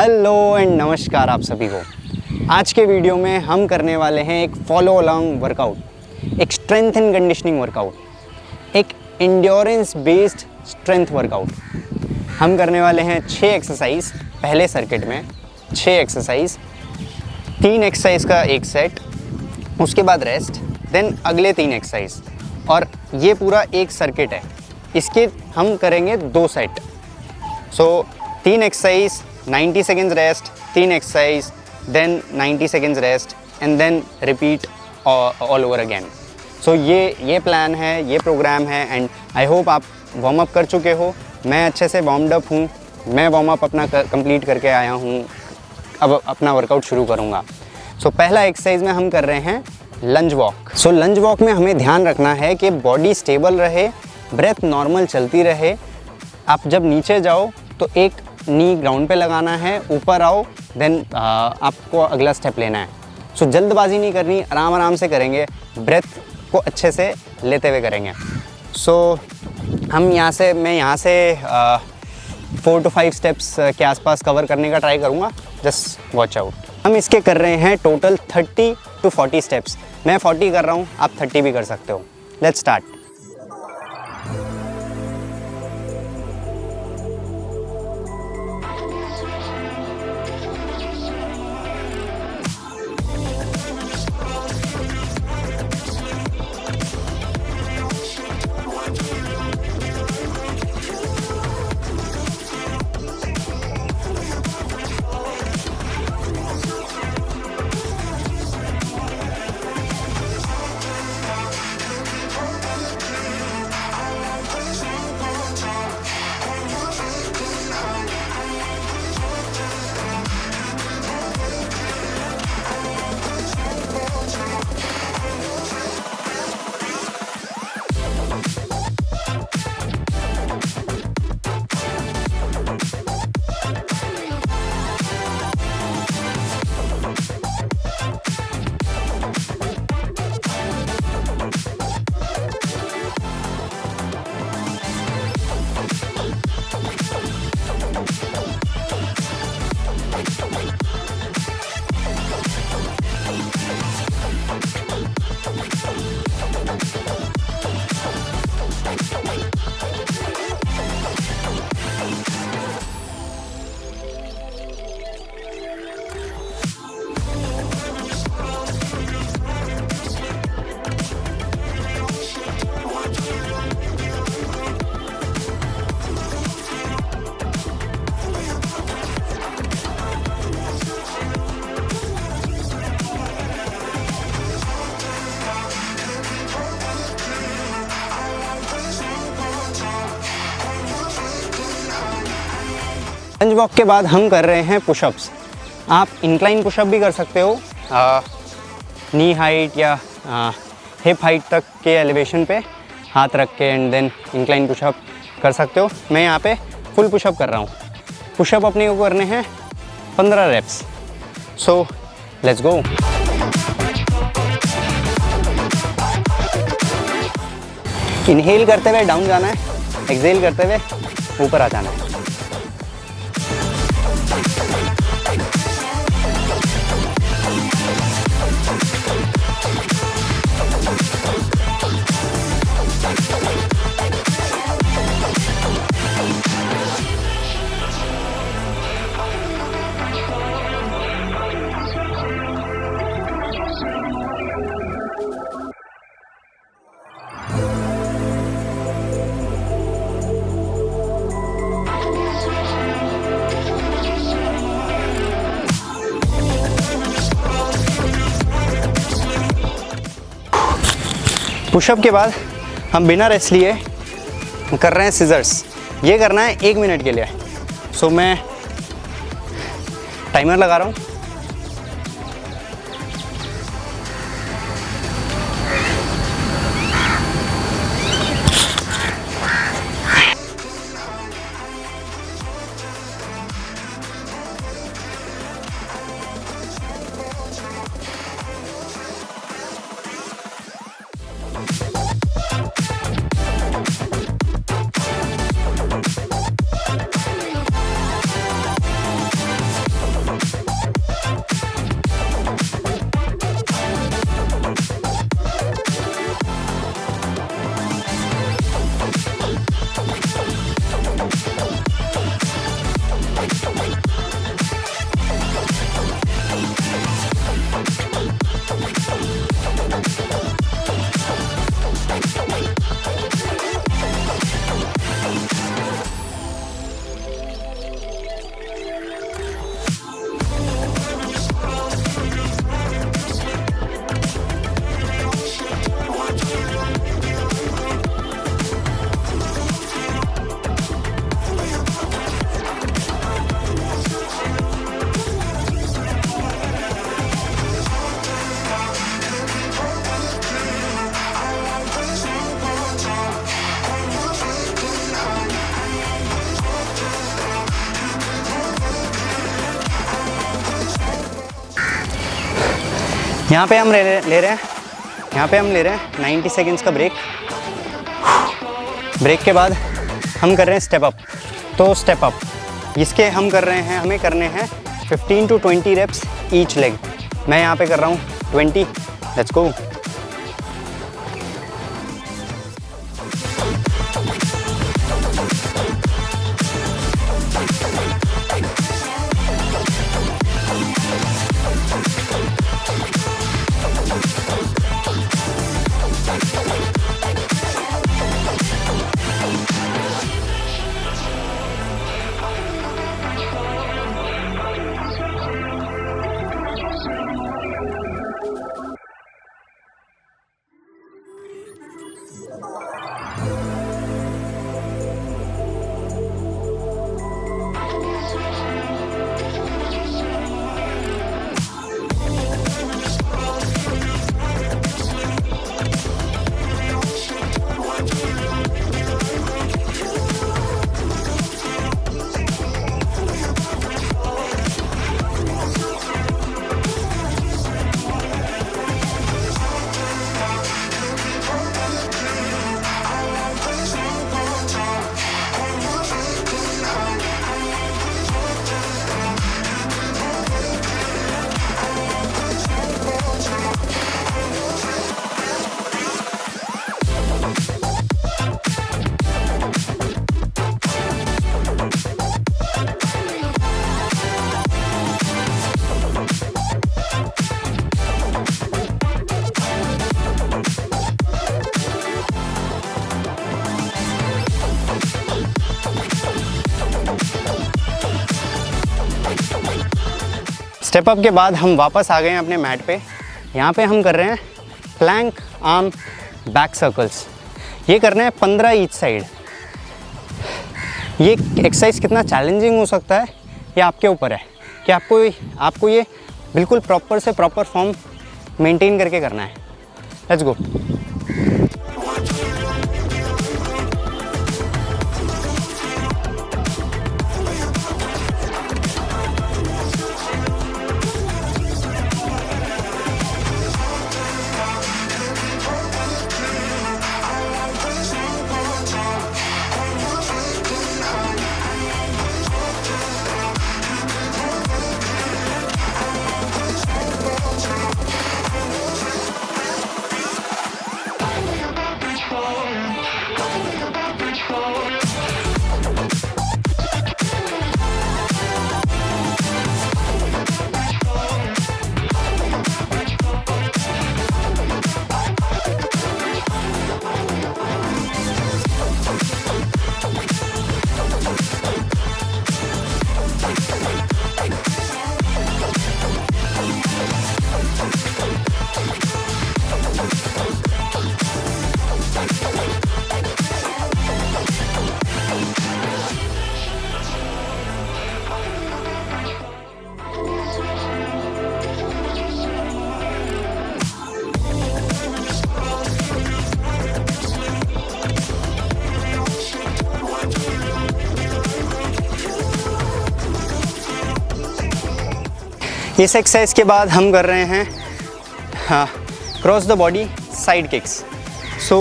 Hello and नमस्कार आप सभी को। आज के वीडियो में हम करने वाले हैं एक फॉलो अलोंग वर्कआउट, एक स्ट्रेंथ एंड कंडीशनिंग वर्कआउट, एक एंड्योरेंस बेस्ड स्ट्रेंथ वर्कआउट। हम करने वाले हैं 6 एक्सरसाइज पहले सर्किट में, 6 एक्सरसाइज, 3 एक्सरसाइज का एक सेट, उसके बाद रेस्ट, देन अगले 3 एक्सरसाइज, और ये पूरा एक सर्किट है। इसके हम करेंगे 2 set. So 3 exercise, 90 seconds rest, 3 exercise, then 90 seconds rest and then repeat all over again. So ये प्लान है, ये प्रोग्राम है एंड आई होप आप वार्म अप कर चुके हो। मैं अच्छे से वार्म्ड अप हूँ, मैं वार्म अप अपना कंप्लीट करके आया हूँ, अब अपना वर्कआउट शुरू करूँगा। सो पहला एक्सरसाइज में हम कर रहे हैं लंज वॉक। सो लंज वॉक में हमें ध्यान रखना है कि बॉडी स्टेबल रहे, ब्रेथ नॉर्मल चलती रहे। आप जब नीचे जाओ तो एक नी ग्राउंड पे लगाना है, ऊपर आओ, देन आपको अगला स्टेप लेना है। सो जल्दबाजी नहीं करनी, आराम आराम से करेंगे, ब्रेथ को अच्छे से लेते हुए करेंगे। सो मैं यहाँ से 4 to 5 स्टेप्स के आसपास कवर करने का ट्राई करूँगा। Just watch out. हम इसके कर रहे हैं टोटल 30 to 40 स्टेप्स। मैं 40 कर रहा हूँ, आप 30 भी कर सकते हो। Let's start. लंज वॉक के बाद हम कर रहे हैं पुशअप्स। आप इंक्लाइन पुशअप भी कर सकते हो, नी हाइट या हिप हाइट तक के एलिवेशन पे हाथ रख के, एंड देन इंक्लाइन पुशअप कर सकते हो। मैं यहाँ पे फुल पुशअप कर रहा हूँ। पुशअप अपने को करने हैं 15 reps. So let's go. Inhale करते हुए डाउन जाना है, एक्सहेल करते हुए ऊपर आ जाना है। पुशअप के बाद हम बिना रेस्ट लिए कर रहे हैं सिजर्स। ये करना है 1 मिनट के लिए। सो मैं टाइमर लगा रहा हूँ। यहाँ पे हम ले रहे हैं यहाँ पे हम ले रहे हैं 90 सेकेंड्स का ब्रेक। ब्रेक के बाद हम कर रहे हैं स्टेप अप। तो स्टेप अप इसके हम कर रहे हैं, हमें करने हैं 15 to 20 रेप्स ईच लेग। मैं यहाँ पे कर रहा हूँ 20। Let's go. स्टेप अप के बाद हम वापस आ गए हैं अपने मैट पे। यहाँ पे हम कर रहे हैं प्लैंक आर्म बैक सर्कल्स। ये करना है 15 ईच साइड। ये एक्सरसाइज कितना चैलेंजिंग हो सकता है ये आपके ऊपर है कि आपको ये बिल्कुल प्रॉपर से प्रॉपर फॉर्म मेंटेन करके करना है। Let's go. इस एक्सरसाइज के बाद हम कर रहे हैं cross the body side kicks. So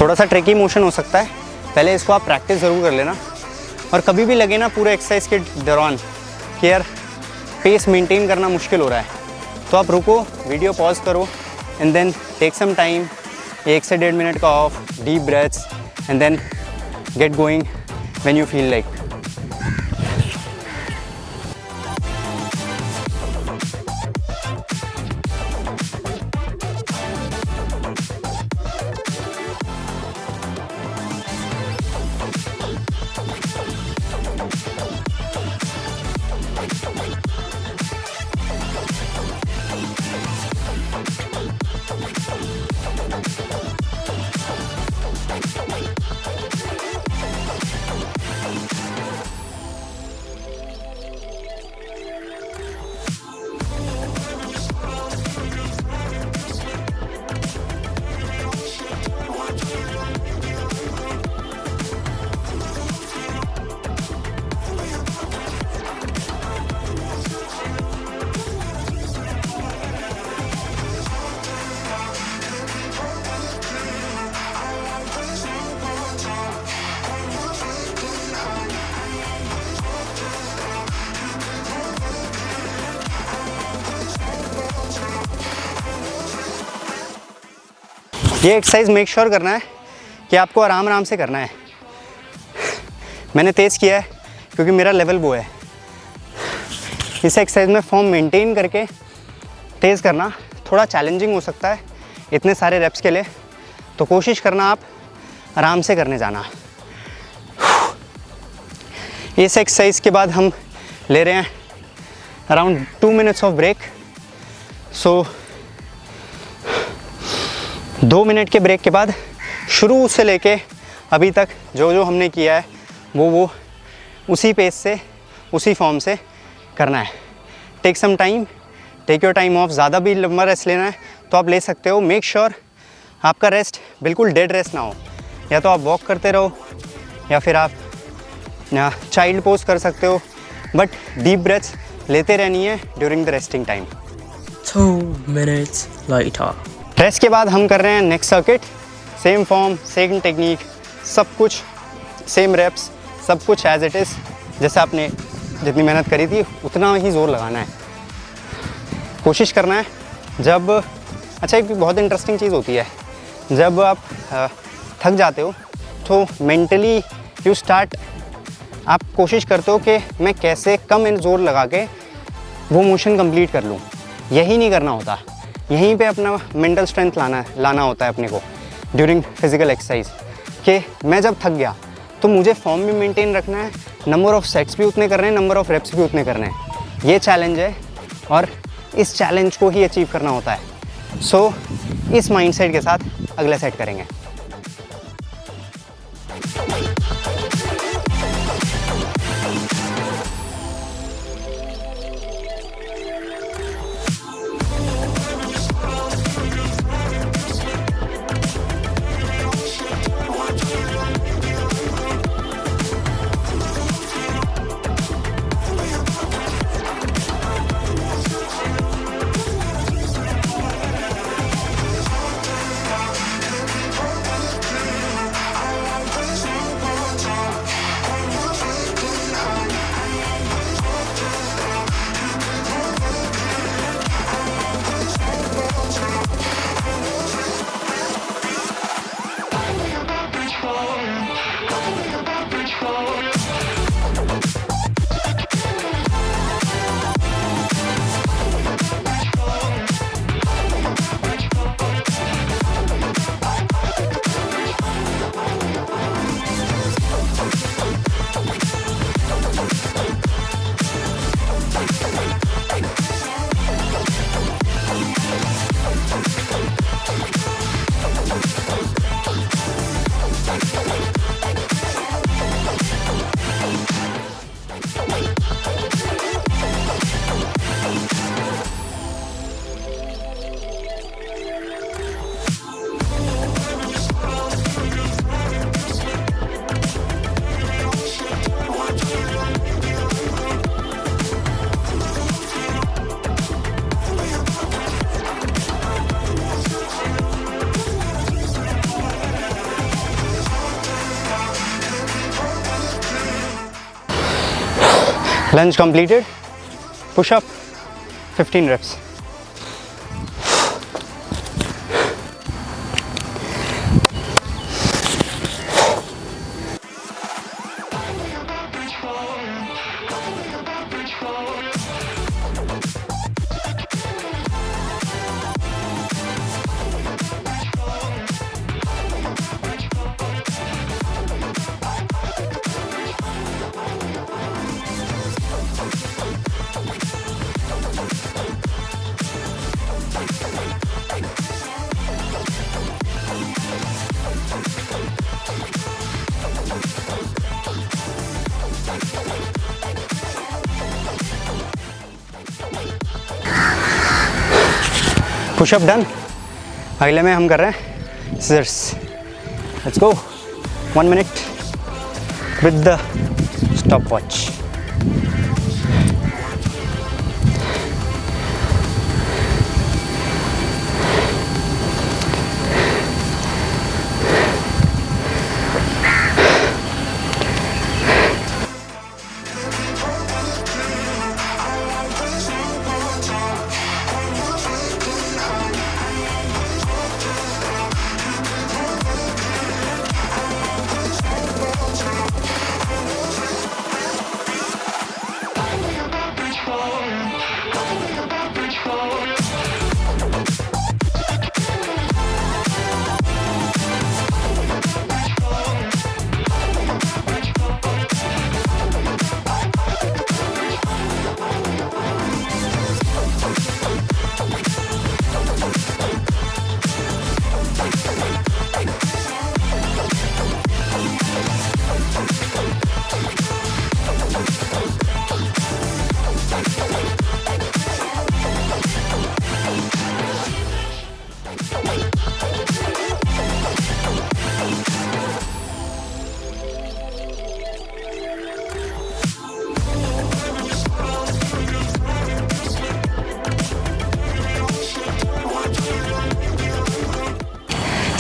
थोड़ा सा ट्रिकी मोशन हो सकता है, पहले इसको आप प्रैक्टिस ज़रूर कर लेना। और कभी भी लगे ना पूरे एक्सरसाइज के दौरान कि यार पेस मेंटेन करना मुश्किल हो रहा है, तो आप रुको, वीडियो पॉज करो and then take some time, 1 से 1.5 मिनट का off, deep breaths and then get going when you feel like. ये एक्सरसाइज मेक श्योर करना है कि आपको आराम आराम से करना है। मैंने तेज़ किया है क्योंकि मेरा लेवल वो है। इस एक्सरसाइज में फॉर्म मेंटेन करके तेज़ करना थोड़ा चैलेंजिंग हो सकता है इतने सारे रेप्स के लिए, तो कोशिश करना आप आराम से करने जाना। इस एक्सरसाइज के बाद हम ले रहे हैं around 2 minutes of break. So 2 minute के ब्रेक के बाद शुरू से लेके अभी तक जो जो हमने किया है वो उसी पेस से उसी फॉर्म से करना है। Take some time, take your time off. ज़्यादा भी लंबा रेस्ट लेना है तो आप ले सकते हो। मेक श्योर आपका रेस्ट बिल्कुल डेड रेस्ट ना हो। या तो आप वॉक करते रहो या फिर आप चाइल्ड पोज कर सकते हो, बट डीप ब्रेथ्स लेते रहनी है during the resting time. 2 minutes later. Rest के बाद हम कर रहे हैं next circuit. Same form, same technique, सब कुछ सेम रेप्स, सब कुछ एज इट इज़। जैसे आपने जितनी मेहनत करी थी उतना ही ज़ोर लगाना है, कोशिश करना है। जब अच्छा, एक बहुत इंटरेस्टिंग चीज़ होती है, जब आप थक जाते हो तो मेंटली यू स्टार्ट, आप कोशिश करते हो कि मैं कैसे कम ज़ोर लगा के वो मोशन कंप्लीट कर लूँ। यही नहीं करना होता, यहीं पे अपना मेंटल स्ट्रेंथ लाना होता है अपने को ड्यूरिंग फिजिकल एक्सरसाइज। कि मैं जब थक गया तो मुझे फॉर्म भी मेंटेन रखना है, नंबर ऑफ़ सेट्स भी उतने करने हैं, नंबर ऑफ़ रेप्स भी उतने करने हैं। ये चैलेंज है और इस चैलेंज को ही अचीव करना होता है। सो इस माइंडसेट के साथ अगला सेट करेंगे। Lunge completed. Push up 15 reps. Push up done. अगले में हम कर रहे हैं scissors. Let's go. 1 minute with the stopwatch.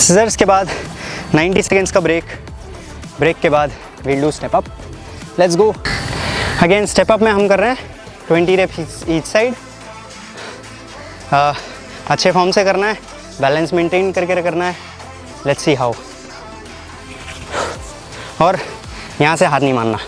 Scissors के बाद 90 सेकेंड्स का ब्रेक के बाद we'll do step up. Let's go again. Step up में हम कर रहे हैं 20 रेप्स ईच साइड। अच्छे फॉर्म से करना है, बैलेंस मेंटेन करके करना है। Let's see how. और यहाँ से हाथ नहीं मारना।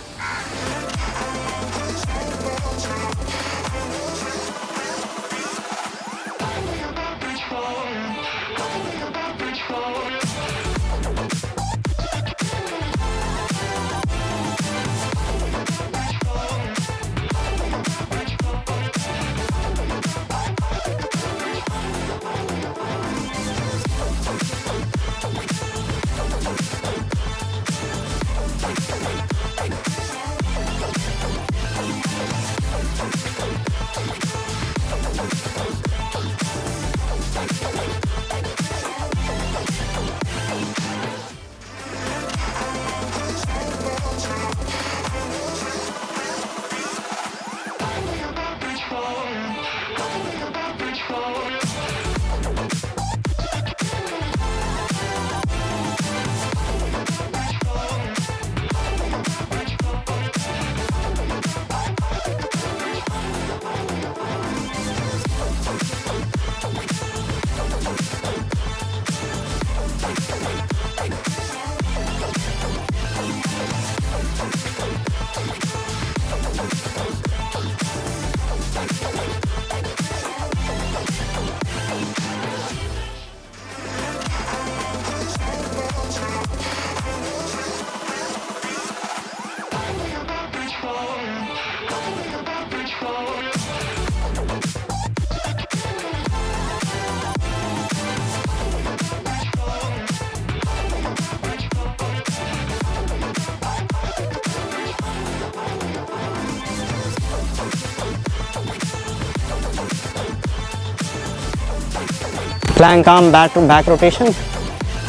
Plank arm back rotation,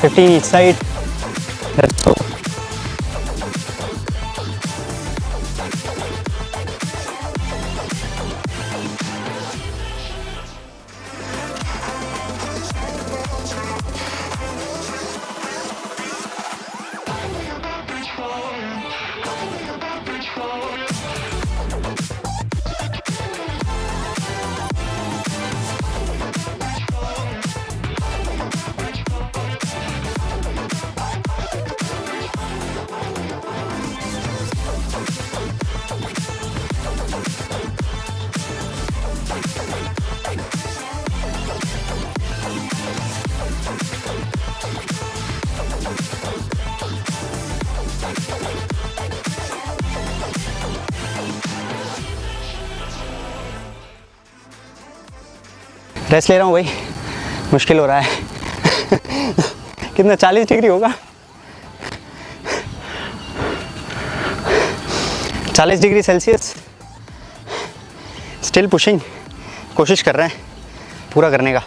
15 each side. Let's go. Rest ले रहा हूँ भाई, मुश्किल हो रहा है। कितना 40 डिग्री होगा, 40 डिग्री सेल्सियस। स्टिल पुशिंग, कोशिश कर रहे हैं पूरा करने का।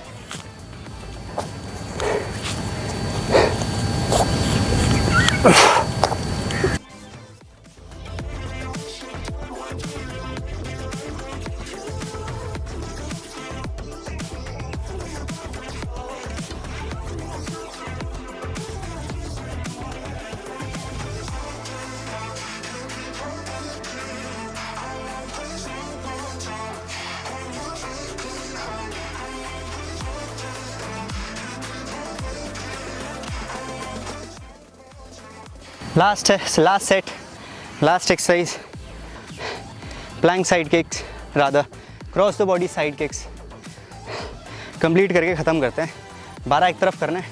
Last set, last exercise, plank side kicks, rather cross the body side kicks complete करके ख़त्म करते हैं। 12 एक तरफ करना है।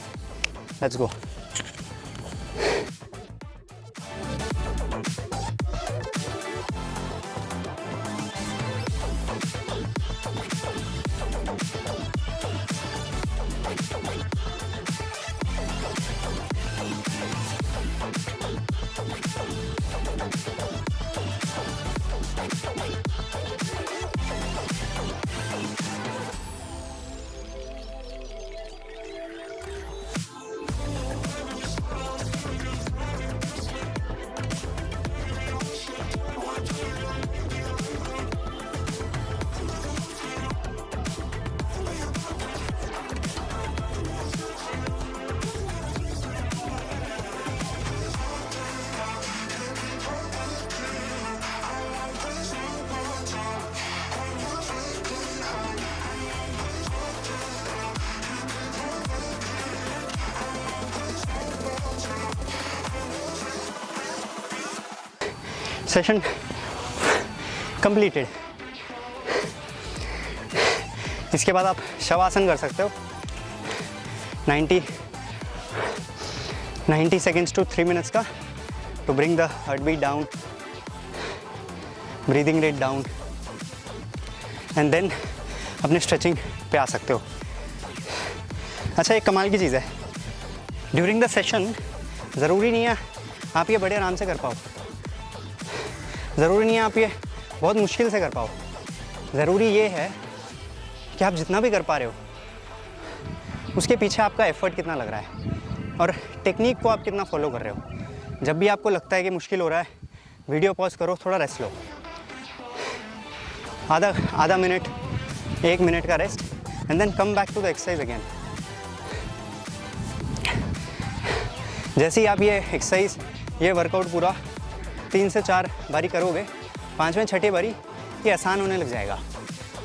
लेट्स गो। Session completed. इसके बाद आप शवासन कर सकते हो 90 सेकेंड्स टू 3 मिनट्स का, to bring the heart beat down, breathing rate down, and then अपने स्ट्रेचिंग पे आ सकते हो। अच्छा, एक कमाल की चीज़ है, ड्यूरिंग द सेशन ज़रूरी नहीं है आप ये बड़े आराम से कर पाओ, ज़रूरी नहीं है आप ये बहुत मुश्किल से कर पाओ। ज़रूरी ये है कि आप जितना भी कर पा रहे हो उसके पीछे आपका एफर्ट कितना लग रहा है और टेक्निक को आप कितना फॉलो कर रहे हो। जब भी आपको लगता है कि मुश्किल हो रहा है, वीडियो पॉज करो, थोड़ा रेस्ट लो, आधा मिनट 1 मिनट का rest, and then come back to the exercise again. जैसे ही आप ये एक्सरसाइज, ये वर्कआउट पूरा 3 से 4 बारी करोगे, 5वें 6ठे बारी ये आसान होने लग जाएगा।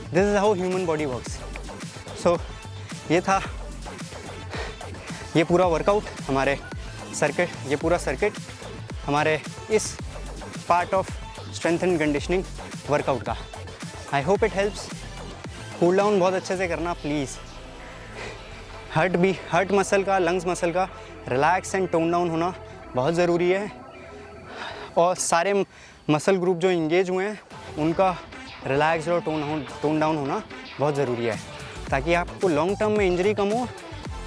This is how human body works. So ये था ये पूरा वर्कआउट, हमारे सर्किट, ये पूरा सर्किट हमारे इस part of strength and conditioning workout का। I hope it helps. Cool down बहुत अच्छे से करना प्लीज़। हार्ट मसल का, लंग्स मसल का रिलैक्स एंड टोन डाउन होना बहुत ज़रूरी है, और सारे मसल ग्रुप जो इंगेज हुए हैं उनका रिलैक्स और टोन डाउन होना बहुत ज़रूरी है, ताकि आपको लॉन्ग टर्म में इंजरी कम हो,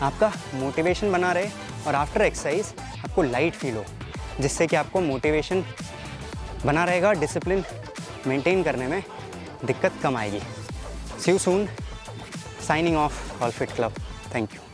आपका मोटिवेशन बना रहे, और आफ्टर एक्सरसाइज आपको लाइट फील हो, जिससे कि आपको मोटिवेशन बना रहेगा, डिसिप्लिन मेंटेन करने में दिक्कत कम आएगी। See you soon, signing off all fit club. Thank you.